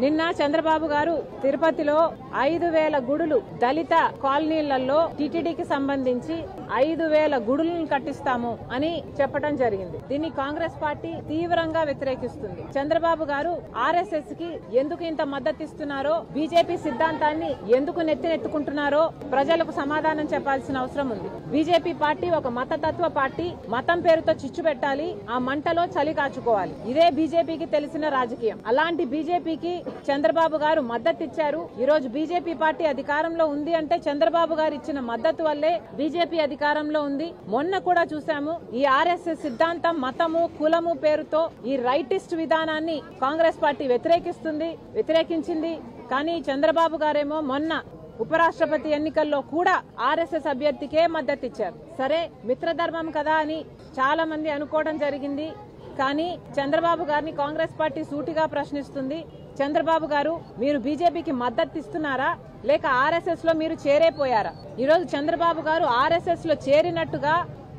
నిన్న చంద్రబాబు గారు తిరుపతిలో 5,000 గుడులు దళిత కాలనీలలో టీటీడీకి సంబంధించి 5,000 గుడులను కట్టిస్తాము అని చెప్పడం జరిగింది. దీన్ని కాంగ్రెస్ పార్టీ తీవ్రంగా వ్యతిరేకిస్తుంది. చంద్రబాబు గారు ఆర్ఎస్ఎస్ కి ఎందుకు ఇంత మద్దతు ఇస్తున్నారో, బీజేపీ సిద్ధాంతాన్ని ఎందుకు నెత్తినెత్తుకుంటున్నారో ప్రజలకు సమాధానం చెప్పాల్సిన అవసరం ఉంది. బీజేపీ పార్టీ ఒక మతతత్వ పార్టీ. మతం పేరుతో చిచ్చు పెట్టాలి, ఆ మంటలో చలి కాచుకోవాలి. ఇదే బీజేపీకి తెలిసిన రాజకీయం. అలాంటి బీజేపీకి చంద్రబాబు గారు మద్దతు ఇచ్చారు. ఈ రోజు బీజేపీ పార్టీ అధికారంలో ఉంది అంటే చంద్రబాబు గారు ఇచ్చిన మద్దతు వల్లే బీజేపీ అధికారంలో ఉంది. మొన్న కూడా చూసాము, ఈ ఆర్ఎస్ఎస్ సిద్ధాంతం మతము కులము పేరుతో ఈ రైటిస్ట్ విధానాన్ని కాంగ్రెస్ పార్టీ వ్యతిరేకించింది. కానీ చంద్రబాబు గారేమో మొన్న ఉపరాష్ట్రపతి ఎన్నికల్లో కూడా ఆర్ఎస్ఎస్ అభ్యర్థికే మద్దతు ఇచ్చారు. సరే, మిత్రధర్మం కదా అని చాలా మంది అనుకోవడం జరిగింది. కానీ చంద్రబాబు గారిని కాంగ్రెస్ పార్టీ సూటిగా ప్రశ్నిస్తుంది. చంద్రబాబు గారు, మీరు బీజేపీకి మద్దతు ఇస్తున్నారా లేక ఆర్ఎస్ఎస్ లో మీరు చేరేపోయారా? ఈ రోజు చంద్రబాబు గారు ఆర్ఎస్ఎస్ లో చేరినట్టుగా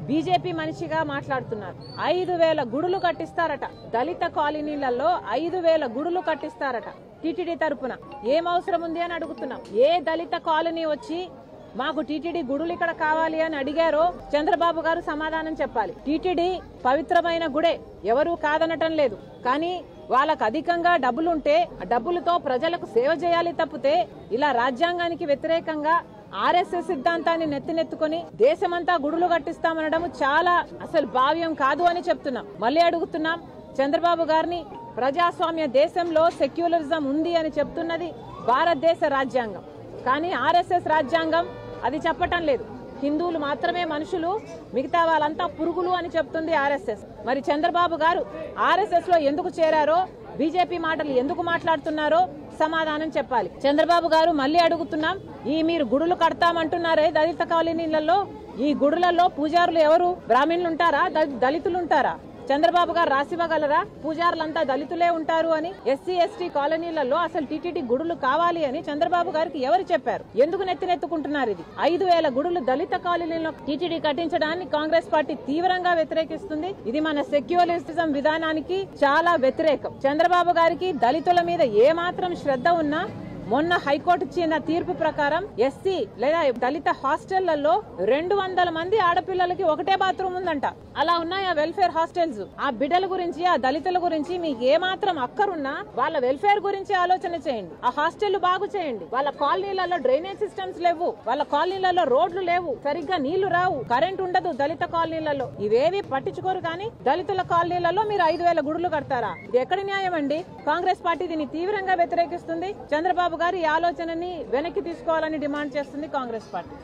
బీజేపీ మనిషిగా మాట్లాడుతున్నారు. 5,000 గుడులు కట్టిస్తారట. దళిత కాలనీలలో 5,000 గుడులు కట్టిస్తారట టీటీడీ తరపున. ఏం అవసరం ఉంది అని అడుగుతున్నాం. ఏ దళిత కాలనీ వచ్చి మాకు టీటీడీ గుడులు ఇక్కడ కావాలి అని అడిగారో చంద్రబాబు గారు సమాధానం చెప్పాలి. టీటీడీ పవిత్రమైన గుడే, ఎవరూ కాదనటం లేదు. కానీ వాళ్ళకు అధికంగా డబ్బులుంటే ఆ డబ్బులతో ప్రజలకు సేవ చేయాలి తప్పితే ఇలా రాజ్యాంగానికి వ్యతిరేకంగా ఆర్ఎస్ఎస్ సిద్ధాంతాన్ని నెత్తినెత్తుకొని దేశమంతా గుడులు కట్టిస్తామనడం చాలా అసలు భావ్యం కాదు అని చెప్తున్నాం. మళ్ళీ అడుగుతున్నాం, చంద్రబాబు గారిని ప్రజాస్వామ్య దేశంలో సెక్యులరిజం ఉంది అని చెప్తున్నది భారతదేశ రాజ్యాంగం. కానీ ఆర్ఎస్ఎస్ రాజ్యాంగం అది చెప్పటం లేదు. హిందువులు మాత్రమే మనుషులు, మిగతా వాళ్ళంతా పురుగులు అని చెప్తుంది ఆర్ఎస్ఎస్. మరి చంద్రబాబు గారు ఆర్ఎస్ఎస్ లో ఎందుకు చేరారో, బీజేపీ మాటలు ఎందుకు మాట్లాడుతున్నారో సమాధానం చెప్పాలి. చంద్రబాబు గారు మళ్ళీ అడుగుతున్నాం, ఈ మీరు గుడులు కడతామంటున్నారే దళిత కాలనీలలో, ఈ గుడులలో పూజారులు ఎవరు? బ్రాహ్మణులు ఉంటారా? దళితులు ఉంటారా? చంద్రబాబు గారు రాసివ్వగలరా పూజారులంతా దళితులే ఉంటారు అని? ఎస్సీ ఎస్టీ కాలనీలలో అసలు టీటీడీ గుడులు కావాలి అని చంద్రబాబు గారికి ఎవరు చెప్పారు? ఎందుకు నెత్తినెత్తుకుంటున్నారు? ఇది 5,000 గుడులు దళిత కాలనీలో టీటీడీ కట్టించడాన్ని కాంగ్రెస్ పార్టీ తీవ్రంగా వ్యతిరేకిస్తుంది. ఇది మన సెక్యులరిజం విధానానికి చాలా వ్యతిరేకం. చంద్రబాబు గారికి దళితుల మీద ఏ మాత్రం శ్రద్ధ ఉన్నా మొన్న హైకోర్టు ఇచ్చిన తీర్పు ప్రకారం ఎస్సీ లేదా దళిత హాస్టళ్లలో 200 మంది ఆడపిల్లలకి ఒకటే బాత్రూమ్ ఉందంట. అలా ఉన్నాయి ఆ వెల్ఫేర్ హాస్టల్స్. ఆ బిడ్డల గురించి, ఆ దళితుల గురించి మీకు ఏ మాత్రం అక్కరున్నా వాళ్ళ వెల్ఫేర్ గురించి ఆలోచన చేయండి. ఆ హాస్టళ్లు బాగు చేయండి. వాళ్ళ కాలనీలలో డ్రైనేజ్ సిస్టమ్స్ లేవు, వాళ్ళ కాలనీలలో రోడ్లు లేవు, సరిగ్గా నీళ్లు రావు, కరెంట్ ఉండదు దళిత కాలనీలలో. ఇవేవి పట్టించుకోరు. కానీ దళితుల కాలనీలలో మీరు 5,000 గుడులు కడతారా? ఇది ఎక్కడి న్యాయం అండి? కాంగ్రెస్ పార్టీ దీన్ని తీవ్రంగా వ్యతిరేకిస్తుంది. చంద్రబాబు గారు ఈ ఆలోచనని వెనక్కి తీసుకోవాలని డిమాండ్ చేస్తుంది కాంగ్రెస్ పార్టీ.